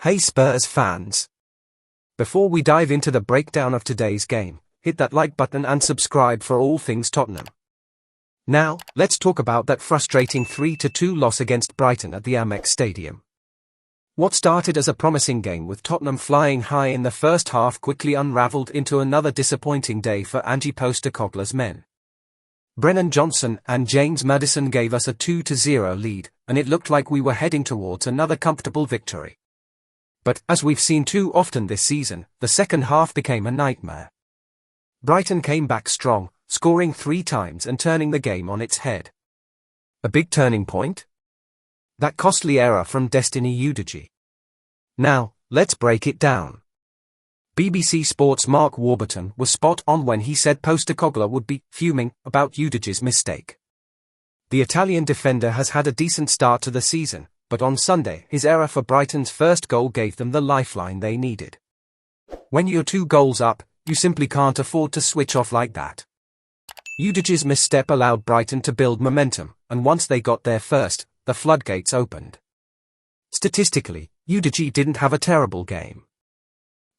Hey Spurs fans! Before we dive into the breakdown of today's game, hit that like button and subscribe for all things Tottenham. Now, let's talk about that frustrating 3-2 loss against Brighton at the Amex Stadium. What started as a promising game with Tottenham flying high in the first half quickly unravelled into another disappointing day for Ange Postecoglou's men. Brennan Johnson and James Maddison gave us a 2-0 lead, and it looked like we were heading towards another comfortable victory. But, as we've seen too often this season, the second half became a nightmare. Brighton came back strong, scoring 3 times and turning the game on its head. A big turning point? That costly error from Destiny Udogie. Now, let's break it down. BBC Sport's Mark Warburton was spot on when he said Postecoglou would be fuming about Udogie's mistake. The Italian defender has had a decent start to the season, but on Sunday his error for Brighton's first goal gave them the lifeline they needed. When you're 2 goals up, you simply can't afford to switch off like that. Udogie's misstep allowed Brighton to build momentum, and once they got there first, the floodgates opened. Statistically, Udogie didn't have a terrible game.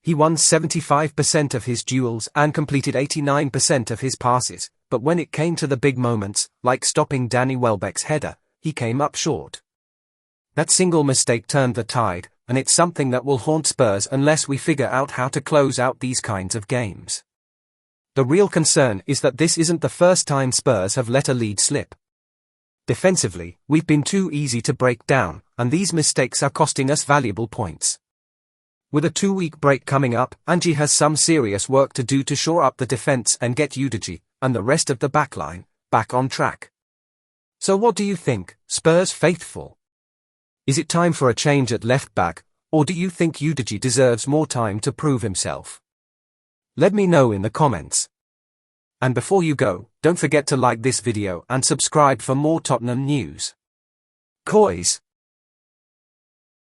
He won 75% of his duels and completed 89% of his passes, but when it came to the big moments, like stopping Danny Welbeck's header, he came up short. That single mistake turned the tide, and it's something that will haunt Spurs unless we figure out how to close out these kinds of games. The real concern is that this isn't the first time Spurs have let a lead slip. Defensively, we've been too easy to break down, and these mistakes are costing us valuable points. With a 2-week break coming up, Ange has some serious work to do to shore up the defense and get Udogie, and the rest of the backline, back on track. So what do you think, Spurs faithful? Is it time for a change at left back, or do you think Udogie deserves more time to prove himself? Let me know in the comments. And before you go, don't forget to like this video and subscribe for more Tottenham news. Coys